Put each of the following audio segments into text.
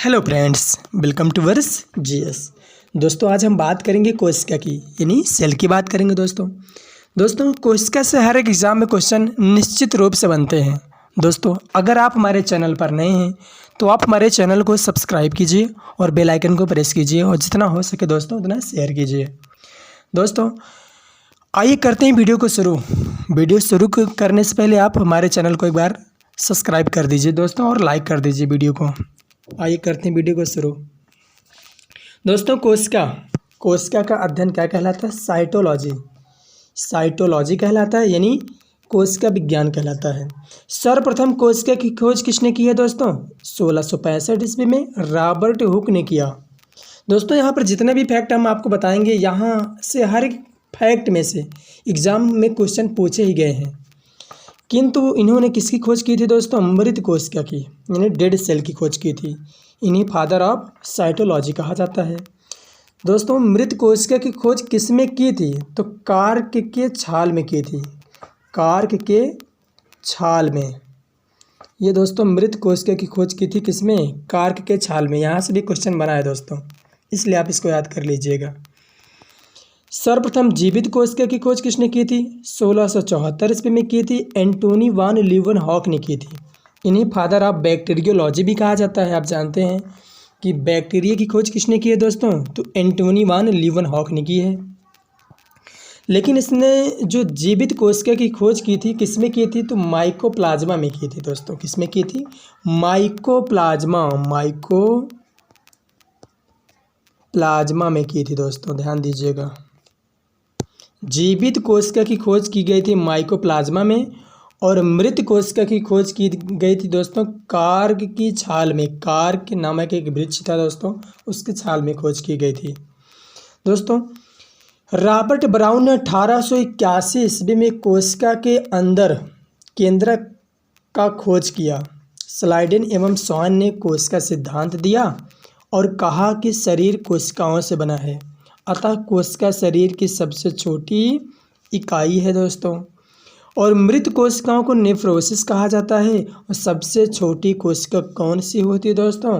Hello friends, welcome to wars GS. दोस्तों आज हम बात करेंगे कोशिका की, यानी सेल की बात करेंगे। दोस्तों कोशिका से हर एक एग्ज़ाम में क्वेश्चन निश्चित रूप से बनते हैं। दोस्तों अगर आप हमारे चैनल पर नए हैं तो आप हमारे चैनल को सब्सक्राइब कीजिए और बेल आइकन को प्रेस कीजिए और जितना हो सके दोस्तों उतना शेयर कीजिए। दोस्तों आइए करते हैं वीडियो को शुरू। वीडियो शुरू करने से पहले आप हमारे चैनल को एक बार सब्सक्राइब कर दीजिए दोस्तों और लाइक कर दीजिए वीडियो को। आइए करते हैं वीडियो को शुरू। दोस्तों कोशिका का अध्ययन क्या कहलाता है? साइटोलॉजी कहलाता है, यानी कोशिका विज्ञान कहलाता है। सर्वप्रथम कोशिका की खोज किसने की है दोस्तों? 1665 ईस्वी में रॉबर्ट हुक ने किया। दोस्तों यहाँ पर जितने भी फैक्ट हम आपको बताएंगे, यहाँ से हर एक फैक्ट में से एग्जाम में क्वेश्चन पूछे ही गए हैं। किंतु इन्होंने किसकी खोज की थी दोस्तों? मृत कोशिका की, यानी डेड सेल की खोज की थी। इन्हीं फादर ऑफ साइटोलॉजी कहा जाता है। दोस्तों मृत कोशिका की खोज किसमें की थी? तो कार्क के छाल में की थी। कार्क के छाल में। ये दोस्तों मृत कोशिका की खोज की थी किसमें? कार्क के छाल में। यहाँ से भी क्वेश्चन बना है दोस्तों, इसलिए आप इसको याद कर लीजिएगा। सर्वप्रथम जीवित कोशिका की खोज किसने की थी? 1674 ईस्वी में की थी। एंटोनी वान लीeuwenhoek ने की थी। इन्हीं फादर ऑफ बैक्टीरियोलॉजी भी कहा जाता है। आप जानते हैं कि बैक्टीरिया की खोज किसने की है दोस्तों? तो एंटोनी वान लीeuwenhoek ने की है। लेकिन इसने जो जीवित कोशिका की खोज की थी किसमें की थी? तो माइकोप्लाज्मा में की थी दोस्तों। किसमें की थी? माइकोप्लाज्मा में की थी दोस्तों, ध्यान दीजिएगा। जीवित कोशिका की खोज की गई थी माइकोप्लाज्मा में और मृत कोशिका की खोज की गई थी दोस्तों कार्क की छाल में। कार्क नामक एक वृक्ष था दोस्तों, उसकी छाल में खोज की गई थी। दोस्तों रॉबर्ट ब्राउन ने 1881 ईस्वी में कोशिका के अंदर केंद्रक का खोज किया। स्लाइडेन एवं स्वान ने कोशिका सिद्धांत दिया और कहा कि शरीर कोशिकाओं से बना है, अतः कोशिका शरीर की सबसे छोटी इकाई है दोस्तों। और मृत कोशिकाओं को नेफ्रोसिस कहा जाता है। और सबसे छोटी कोशिका कौन सी होती है दोस्तों?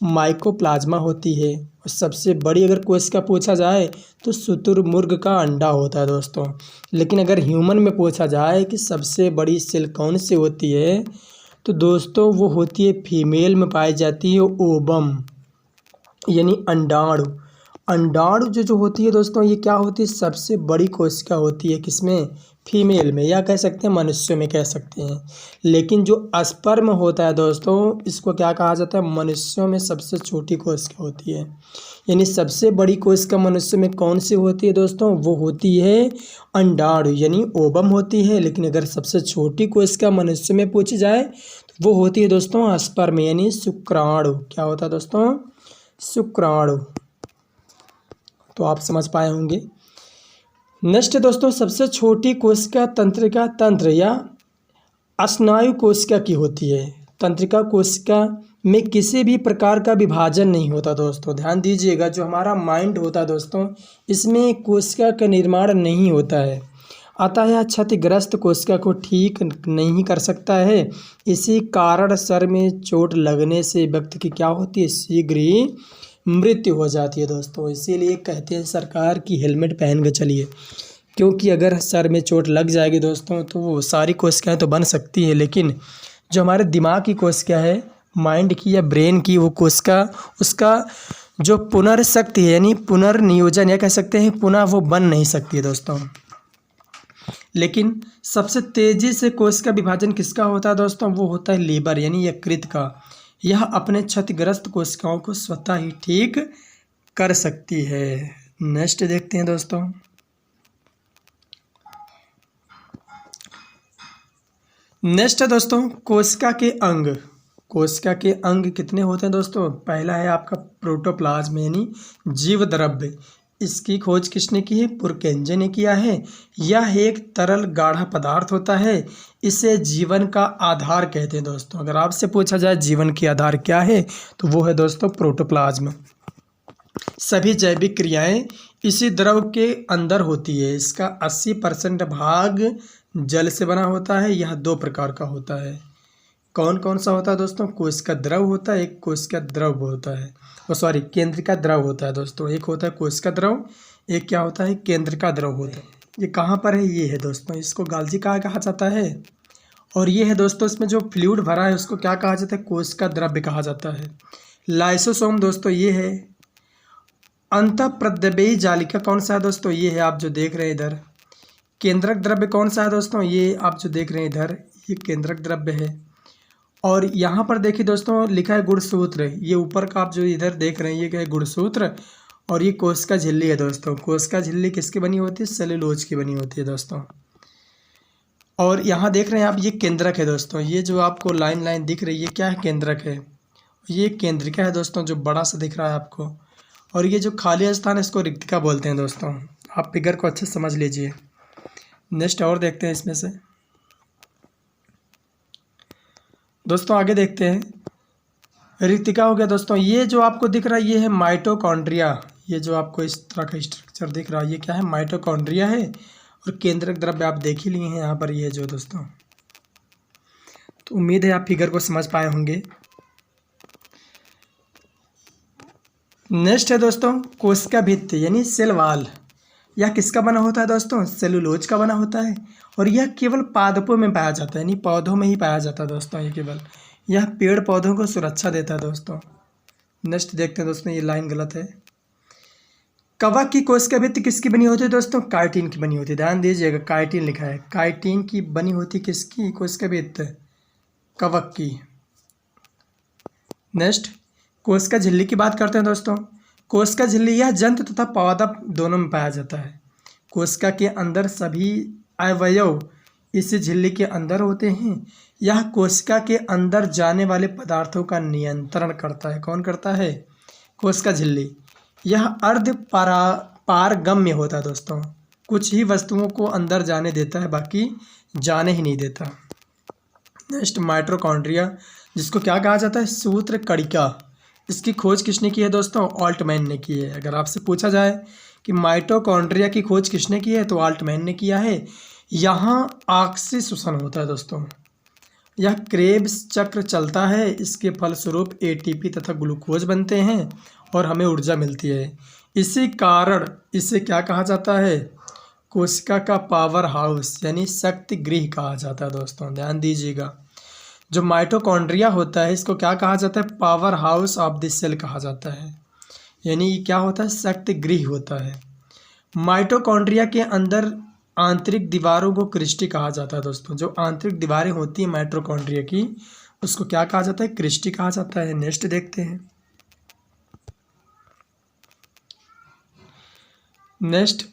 माइकोप्लाज्मा होती है। और सबसे बड़ी अगर कोशिका पूछा जाए तो शुतुरमुर्ग का अंडा होता है दोस्तों। लेकिन अगर ह्यूमन में पूछा जाए कि सबसे बड़ी सेल कौन सी होती है, तो दोस्तों वो होती है फीमेल में पाई जाती है ओवम, यानी अंडाणु। अंडाणु जो होती है दोस्तों, ये क्या होती है? सबसे बड़ी कोशिका होती है किसमें? फीमेल में, या कह सकते हैं मनुष्य में कह सकते हैं। लेकिन जो स्पर्म होता है दोस्तों, इसको क्या कहा जाता है? मनुष्यों में सबसे छोटी कोशिका होती है। यानी सबसे बड़ी कोशिका मनुष्य में कौन सी होती है दोस्तों? वो होती है अंडाणु, यानी ओवम होती है। लेकिन अगर सबसे छोटी कोशिका मनुष्य में पूछी जाए तो वो होती है दोस्तों स्पर्म, यानी शुक्राणु। क्या होता है दोस्तों? शुक्राणु। तो आप समझ पाए होंगे। नेक्स्ट दोस्तों, सबसे छोटी कोशिका तंत्रिका तंत्र या स्नायु कोशिका की होती है। तंत्रिका कोशिका में किसी भी प्रकार का विभाजन नहीं होता दोस्तों, ध्यान दीजिएगा। जो हमारा माइंड होता है दोस्तों, इसमें कोशिका का निर्माण नहीं होता है, अतः यह क्षतिग्रस्त कोशिका को ठीक नहीं कर सकता है। इसी कारण सर में चोट लगने से व्यक्ति की क्या होती है? शीघ्र ही मृत्यु हो जाती है दोस्तों। इसीलिए कहते हैं सरकार की हेलमेट पहन के चलिए, क्योंकि अगर सर में चोट लग जाएगी दोस्तों तो वो सारी कोशिकाएं तो बन सकती है, लेकिन जो हमारे दिमाग की कोशिका है, माइंड की या ब्रेन की, वो कोशिका, उसका जो पुनर्शक्ति है, यानी पुनर्नियोजन या कह सकते हैं पुनः, वो बन नहीं सकती है दोस्तों। लेकिन सबसे तेज़ी से कोशिका विभाजन किसका होता है दोस्तों? वो होता है लीवर, यानी यकृत का। यह अपने क्षतिग्रस्त कोशिकाओं को स्वतः ही ठीक कर सकती है। नेक्स्ट देखते हैं दोस्तों। नेक्स्ट है दोस्तों कोशिका के अंग। कोशिका के अंग कितने होते हैं दोस्तों? पहला है आपका प्रोटोप्लाज्म, यानी जीव द्रव्य। इसकी खोज किसने की है? पुरकेंजे ने किया है। यह एक तरल गाढ़ा पदार्थ होता है। इसे जीवन का आधार कहते हैं दोस्तों। अगर आपसे पूछा जाए जीवन की आधार क्या है, तो वो है दोस्तों प्रोटोप्लाज्म। सभी जैविक क्रियाएं इसी द्रव के अंदर होती है। इसका 80% भाग जल से बना होता है। यह 2 प्रकार का होता है। कौन कौन सा होता है दोस्तों? कोशिका द्रव होता है, एक कोशिका द्रव होता है, सॉरी केंद्रिका द्रव होता है दोस्तों। एक होता है कोशिका द्रव, एक क्या होता है? केंद्रिका द्रव होता है। ये कहाँ पर है? ये है दोस्तों, इसको गाल्जी कहा जाता है। और ये है दोस्तों, इसमें जो फ्लूइड भरा है उसको क्या कहा जाता है? कोशिका द्रव्य कहा जाता है। लाइसोसोम दोस्तों ये है। अंतःप्रद्रव्यी जालिका कौन सा है दोस्तों? ये है आप जो देख रहे हैं इधर। केंद्रक द्रव्य कौन सा है दोस्तों? ये आप जो देख रहे हैं इधर, ये केंद्रक द्रव्य है। और यहाँ पर देखिए दोस्तों लिखा है गुणसूत्र। ये ऊपर का आप जो इधर देख रहे हैं ये क्या है? गुणसूत्र। और ये कोशिका झिल्ली है दोस्तों। कोशिका झिल्ली किसकी बनी होती है? सेलुलोज की बनी होती है दोस्तों। और यहाँ देख रहे हैं आप, ये केंद्रक है दोस्तों। ये जो आपको लाइन लाइन दिख रही है क्या है? केंद्रक है। ये केंद्रिका है दोस्तों, जो बड़ा सा दिख रहा है आपको। और ये जो खाली स्थान है इसको रिक्तिका बोलते हैं दोस्तों। आप फिगर को अच्छे से समझ लीजिए। नेक्स्ट और देखते हैं इसमें से दोस्तों, आगे देखते हैं। रिक्तिका हो गया दोस्तों। ये जो आपको दिख रहा है ये है माइटोकॉन्ड्रिया। ये जो आपको इस तरह का स्ट्रक्चर दिख रहा है ये क्या है? माइटोकॉन्ड्रिया है। और केंद्रक द्रव्य आप देख ही लिए हैं यहाँ पर, ये जो दोस्तों। तो उम्मीद है आप फिगर को समझ पाए होंगे। नेक्स्ट है दोस्तों कोशिका भित्ति यानी सेल वॉल। यह किसका बना होता है दोस्तों? सेलुलोज का बना होता है। और यह केवल पादपों में पाया जाता है, यानी पौधों में ही पाया जाता है दोस्तों। ये केवल यह पेड़ पौधों को सुरक्षा देता है दोस्तों। नेक्स्ट देखते हैं दोस्तों, ये लाइन गलत है। कवक की कोशिका भित्ति किसकी बनी होती है दोस्तों? काइटिन की बनी होती है। ध्यान दीजिएगा, काइटिन लिखा है। काइटिन की बनी होती किसकी कोशिका भित्ति? कवक की। नेक्स्ट कोशिका झिल्ली की बात करते हैं दोस्तों। कोशिका झिल्ली यह जंतु तथा पौधा दोनों में पाया जाता है। कोशिका के अंदर सभी अवयव इस झिल्ली के अंदर होते हैं। यह कोशिका के अंदर जाने वाले पदार्थों का नियंत्रण करता है। कौन करता है? कोशिका झिल्ली। यह अर्ध पारगम्य होता है दोस्तों। कुछ ही वस्तुओं को अंदर जाने देता है, बाकी जाने ही नहीं देता। नेक्स्ट माइटोकॉन्ड्रिया, जिसको क्या कहा जाता है? सूत्र कणिका। इसकी खोज किसने की है दोस्तों? ऑल्टमैन ने की है। अगर आपसे पूछा जाए कि माइटोकॉन्ड्रिया की खोज किसने की है तो ऑल्टमैन ने किया है। यहाँ ऑक्सी शोषण होता है दोस्तों। यह क्रेब्स चक्र चलता है। इसके फलस्वरूप एटीपी तथा ग्लूकोज बनते हैं और हमें ऊर्जा मिलती है। इसी कारण इसे क्या कहा जाता है? कोशिका का पावर हाउस यानी शक्ति गृह कहा जाता है दोस्तों। ध्यान दीजिएगा, जो माइटोकॉन्ड्रिया होता है इसको क्या कहा जाता है? Power house of the cell कहा जाता है। यानी ये क्या होता है? शक्ति गृह होता है। माइटोकॉन्ड्रिया के अंदर आंतरिक दीवारों को क्रिस्टी कहा जाता है दोस्तों। जो आंतरिक दीवारें होती हैं माइटोकॉन्ड्रिया की उसको क्या कहा जाता है? क्रिस्टी कहा जाता है। नेक्स्ट देखते हैं। नेक्स्ट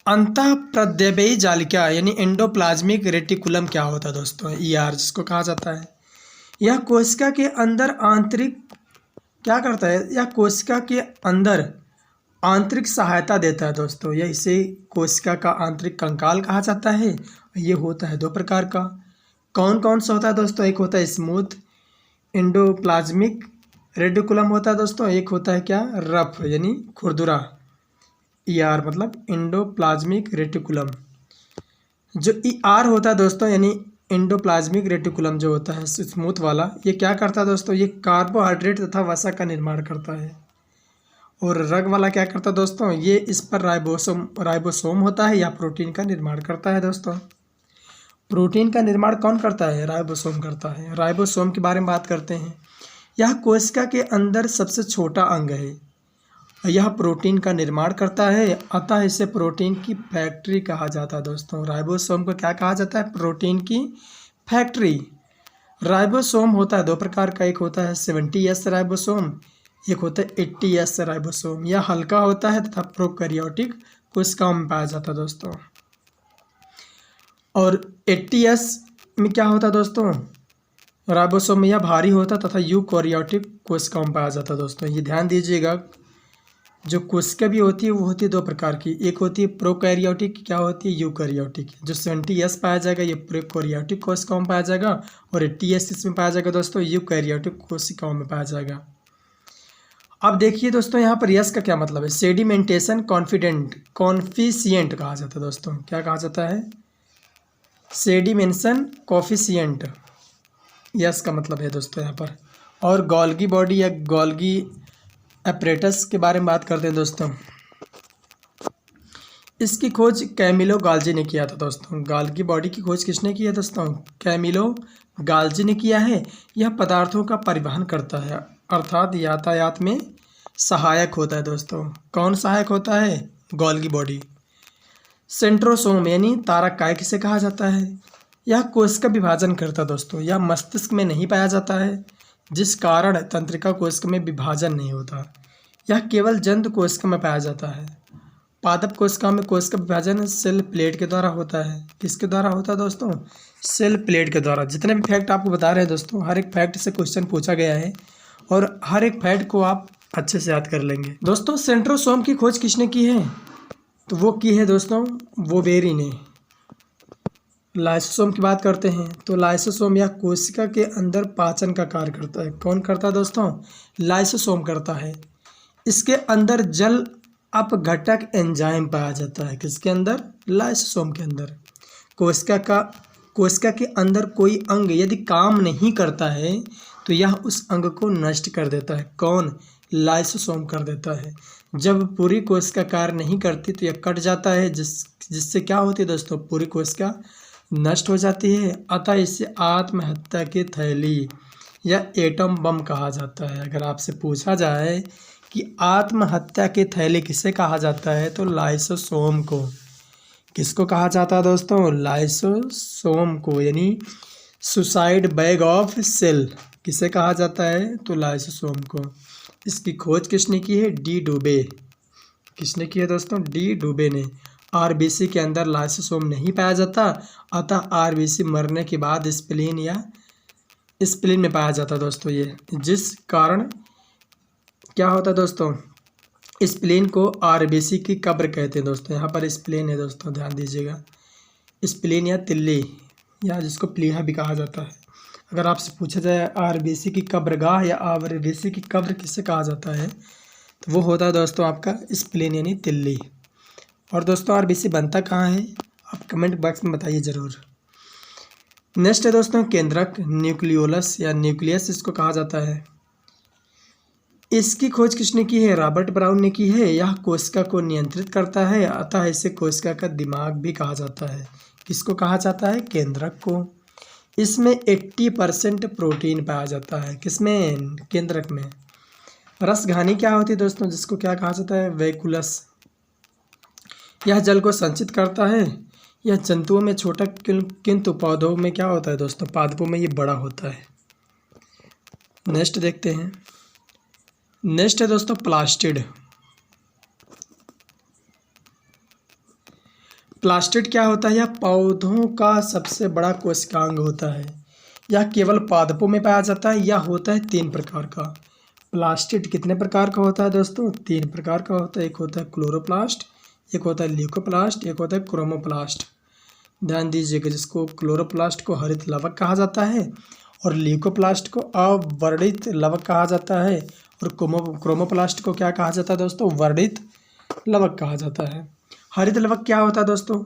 अंतःप्रद्रव्यी जालिका यानी एंडोप्लाज्मिक रेटिकुलम क्या होता है दोस्तों? ईआर जिसको कहा जाता है। यह कोशिका के अंदर आंतरिक क्या करता है? यह कोशिका के अंदर आंतरिक सहायता देता है दोस्तों। यह इसे कोशिका का आंतरिक कंकाल कहा जाता है। ये होता है दो प्रकार का। कौन कौन सा होता है दोस्तों? एक होता है स्मूथ एंडोप्लाज्मिक रेटिकुलम होता है दोस्तों। एक होता है क्या? रफ यानी खुरदुरा। ईआर मतलब एंडोप्लाज्मिक रेटिकुलम। जो ईआर होता है दोस्तों यानी एंडोप्लाज्मिक रेटिकुलम जो होता है स्मूथ वाला, ये क्या करता है दोस्तों? ये कार्बोहाइड्रेट तथा वसा का निर्माण करता है। और रग वाला क्या करता है दोस्तों? ये इस पर राइबोसोम होता है या प्रोटीन का निर्माण करता है दोस्तों। प्रोटीन का निर्माण कौन करता है? राइबोसोम करता है। राइबोसोम के बारे में बात करते हैं। यह कोशिका के अंदर सबसे छोटा अंग है। यह प्रोटीन का निर्माण करता है, अतः इसे प्रोटीन की फैक्ट्री कहा जाता है दोस्तों। राइबोसोम को क्या कहा जाता है? प्रोटीन की फैक्ट्री। राइबोसोम होता है दो प्रकार का। एक होता है 70S राइबोसोम, एक होता है 80S राइबोसोम। यह हल्का होता है तथा प्रोकैरियोटिक कोशिकाओं में पाया जाता है दोस्तों। और 80S में क्या होता है दोस्तों? राइबोसोम में यह भारी होता है तथा यूकैरियोटिक कोशिकाओं में पाया जाता है दोस्तों। ये ध्यान दीजिएगा, जो कोशिका भी होती है वो होती है दो प्रकार की। एक होती है प्रोकैरियोटिक, क्या होती है? यूकैरियोटिक। जो 70S पाया जाएगा ये प्रोकैरियोटिक कोशिकाओं में पाया जाएगा और 80S इसमें पाया जाएगा दोस्तों यूकैरियोटिक कोशिकाओं में पाया जाएगा। अब देखिए दोस्तों यहाँ पर यस का क्या मतलब है? सेडिमेंटेशन कॉन्फिशिएंट कहा जाता है दोस्तों। क्या कहा जाता है? सेडिमेंशन कोफिशिएंट, यस का मतलब है दोस्तों यहाँ पर। और गोल्गी बॉडी या गोल्गी एपरेटस के बारे में बात करते हैं दोस्तों। इसकी खोज कैमिलो गाल्जी ने किया था दोस्तों। गोल्गी बॉडी की खोज किसने की है दोस्तों? कैमिलो गाल्जी ने किया है। यह पदार्थों का परिवहन करता है, अर्थात यातायात में सहायक होता है दोस्तों। कौन सहायक होता है? Golgi body. सेंट्रोसोम यानी तारक किसे कहा जाता है? यह कोश का विभाजन करता है दोस्तों। यह मस्तिष्क में नहीं पाया जाता है, जिस कारण तंत्रिका कोशिका में विभाजन नहीं होता। यह केवल जंतु कोशिका में पाया जाता है। पादप कोशिका में कोश का विभाजन सेल प्लेट के द्वारा होता है। किसके द्वारा होता है दोस्तों? सेल प्लेट के द्वारा। जितने भी फैक्ट आपको बता रहे हैं दोस्तों, हर एक फैक्ट से क्वेश्चन पूछा गया है और हर एक फैक्ट को आप अच्छे से याद कर लेंगे दोस्तों। सेंट्रोसोम की खोज किसने की है? तो वो की है दोस्तों वोबेरी ने। लाइसोसोम की बात करते हैं तो लाइसोसोम या कोशिका के अंदर पाचन का कार्य करता है। कौन करता है दोस्तों? लाइसोसोम करता है। इसके अंदर जल अपघटक एंजाइम पाया जाता है। किसके अंदर? लाइसोसोम के अंदर। कोशिका के अंदर कोई अंग यदि काम नहीं करता है तो यह उस अंग को नष्ट कर देता है। कौन? लाइसोसोम कर देता है। जब पूरी कोशिका कार्य नहीं करती तो यह कट जाता है, जिससे क्या होती है दोस्तों? पूरी कोशिका नष्ट हो जाती है। अतः इसे आत्महत्या की थैली या एटम बम कहा जाता है। अगर आपसे पूछा जाए कि आत्महत्या की थैली किसे कहा जाता है तो लाइसोसोम को। किसको कहा जाता है दोस्तों? लाइसोसोम को, यानी सुसाइड बैग ऑफ सेल किसे कहा जाता है? तो लाइसोसोम को। इसकी खोज किसने की है? डी डुबे। किसने की है दोस्तों? डी डुबे ने। आरबीसी के अंदर लाइसोसोम नहीं पाया जाता, अतः आरबीसी मरने के बाद स्प्लीन में पाया जाता दोस्तों ये, जिस कारण क्या होता है दोस्तों? स्प्लीन को आरबीसी की कब्र कहते हैं दोस्तों। यहाँ पर स्प्लीन है दोस्तों, ध्यान दीजिएगा। स्प्लीन या तिल्ली या जिसको प्लीहा भी कहा जाता है। अगर आपसे पूछा जाए आरबीसी की कब्रगाह या आरबीसी की कब्र किसे कहा जाता है तो वो होता है दोस्तों आपका स्प्लीन यानी तिल्ली। और दोस्तों आरबीसी बनता कहाँ है? आप कमेंट बॉक्स में बताइए ज़रूर। नेक्स्ट है दोस्तों केंद्रक, न्यूक्लियोलस या न्यूक्लियस इसको कहा जाता है। इसकी खोज किसने की है? रॉबर्ट ब्राउन ने की है। यह कोशिका को नियंत्रित करता है, अतः इसे कोशिका का दिमाग भी कहा जाता है। किसको कहा जाता है? केंद्रक को। इसमें 80% प्रोटीन पाया जाता है। किसमें? केंद्रक में। रसघानी क्या होती है दोस्तों? जिसको क्या कहा जाता है? वैकुलस। यह जल को संचित करता है। यह जंतुओं में छोटा किंतु पौधों में क्या होता है दोस्तों? पादपों में ये बड़ा होता है। नेक्स्ट देखते हैं। नेक्स्ट है दोस्तों प्लास्टिड। प्लास्टिड क्या होता है? यह पौधों का सबसे बड़ा कोशिकांग होता है। यह केवल पादपों में पाया जाता है। यह होता है 3 प्रकार का। प्लास्टिड कितने प्रकार का होता है दोस्तों? 3 प्रकार का होता है। एक होता है क्लोरोप्लास्ट, एक होता है ल्यूकोप्लास्ट, एक होता है क्रोमोप्लास्ट। ध्यान दीजिएगा, जिसको क्लोरोप्लास्ट को हरित लवक कहा जाता है और ल्यूकोप्लास्ट को अवर्णित लवक कहा जाता है और क्रोमोप्लास्ट को क्या कहा जाता है दोस्तों? वर्णित लवक कहा जाता है। हरित लवक क्या होता है दोस्तों?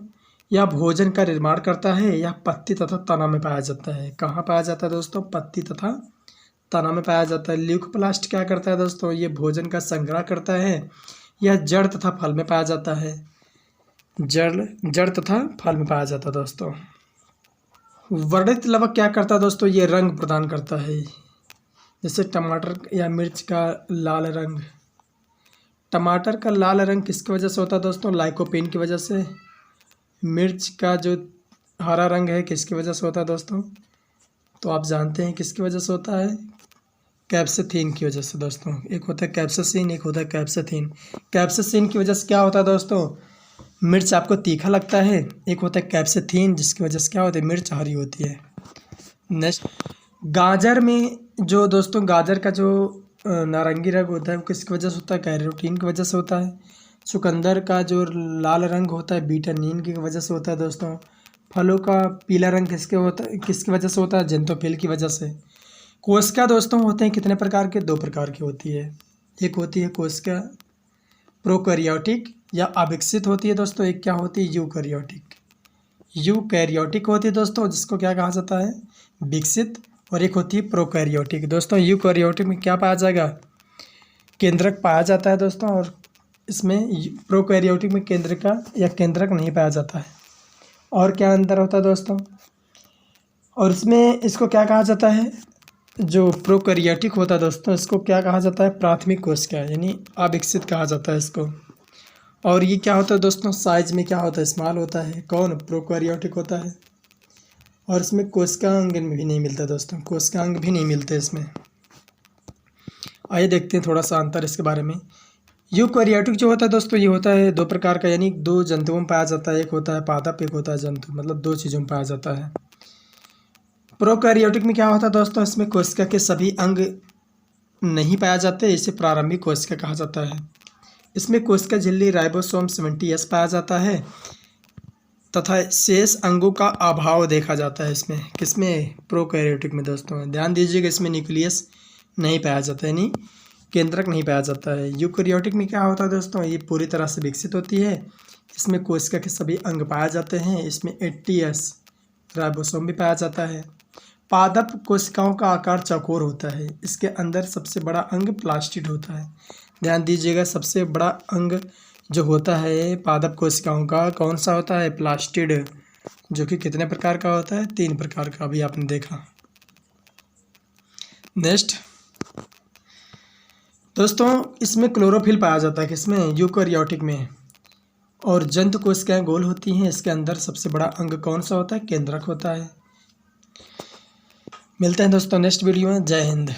यह भोजन का निर्माण करता है। यह पत्ती तथा तना में पाया जाता है। कहाँ पाया जाता है दोस्तों? पत्ती तथा तना में पाया जाता है। ल्यूकोप्लास्ट क्या करता है दोस्तों? ये भोजन का संग्रह करता है। यह जड़ तथा फल में पाया जाता है। जड़ तथा फल में पाया जाता है दोस्तों। वर्णित लवक क्या करता है दोस्तों? ये रंग प्रदान करता है। जैसे टमाटर या मिर्च का लाल रंग। टमाटर का लाल रंग किसकी वजह से होता है दोस्तों? लाइकोपीन की वजह से। मिर्च का जो हरा रंग है किसकी वजह से होता है दोस्तों? तो आप जानते हैं किसकी वजह से होता है? कैप्सेथीन की वजह से दोस्तों। एक होता है कैप्साइसिन, एक होता है कैप्सेथीन। कैप्साइसिन की वजह से क्या होता है दोस्तों? मिर्च आपको तीखा लगता है। एक होता है कैप्सेथीन, जिसकी वजह से क्या होता है? मिर्च हरी होती है। नेक्स्ट, गाजर में जो दोस्तों गाजर का जो नारंगी रंग होता है वो किसकी वजह से होता है? कैरोटीन की वजह से होता है। चुकंदर का जो लाल रंग होता है विटामिन की वजह से होता है दोस्तों। फलों का पीला रंग किसकी वजह से होता है? जेंथोफिल की वजह से। कोशिका दोस्तों होते हैं कितने प्रकार के? 2 प्रकार की होती है। एक होती है कोशिका प्रोकैरियोटिक या अविकसित होती है दोस्तों। एक क्या होती है? यूकैरियोटिक। यूकैरियोटिक होती है दोस्तों, जिसको क्या कहा जाता है, विकसित, और एक होती है प्रोकैरियोटिक। दोस्तों यूकैरियोटिक में क्या पाया जाएगा, केंद्रक पाया जाता है दोस्तों, और इसमें प्रोकैरियोटिक में केंद्रिका या केंद्रक नहीं पाया जाता है। और क्या अंतर होता है दोस्तों, और इसमें इसको क्या कहा जाता है, जो प्रोकैरियोटिक होता है दोस्तों, इसको क्या कहा जाता है, प्राथमिक कोशिका, यानी अविकसित कहा जाता है इसको। और ये क्या होता है दोस्तों, साइज में क्या होता है, स्मॉल होता है, कौन, प्रोकैरियोटिक होता है। और इसमें कोशिकांग भी नहीं मिलता दोस्तों, कोशिकांग भी नहीं मिलते इसमें। आइए देखते हैं थोड़ा सा अंतर इसके बारे में। यूकैरियोटिक जो होता है दोस्तों, ये होता है दो प्रकार का, यानी दो जंतुओं में पाया जाता है, एक होता है पादप, एक होता है जंतु, मतलब दो चीज़ों में पाया जाता है। प्रोकैरियोटिक में क्या होता है दोस्तों, इसमें कोशिका के सभी अंग नहीं पाया जाते, इसे प्रारंभिक कोशिका कहा जाता है। इसमें कोशिका झिल्ली राइबोसोम 70S पाया जाता है तथा शेष अंगों का अभाव देखा जाता है इसमें, किसमें, प्रोकैरियोटिक में दोस्तों। ध्यान दीजिएगा, इसमें न्यूक्लियस नहीं पाया जाता है, यानी केंद्रक नहीं पाया जाता है। यूकैरियोटिक में क्या होता है दोस्तों, ये पूरी तरह से विकसित होती है, इसमें कोशिका के सभी अंग पाए जाते हैं, इसमें 80S राइबोसोम भी पाया जाता है। पादप कोशिकाओं का आकार चौकोर होता है, इसके अंदर सबसे बड़ा अंग प्लास्टिड होता है। ध्यान दीजिएगा, सबसे बड़ा अंग जो होता है पादप कोशिकाओं का कौन सा होता है, प्लास्टिड, जो कि कितने प्रकार का होता है, 3 प्रकार का, अभी आपने देखा। नेक्स्ट दोस्तों, इसमें क्लोरोफिल पाया जाता है, किसमें, यूकैरियोटिक में। और जंतु कोशिकाएं गोल होती हैं, इसके अंदर सबसे बड़ा अंग कौन सा होता है, केंद्रक होता है। मिलते हैं दोस्तों नेक्स्ट वीडियो में। जय हिंद।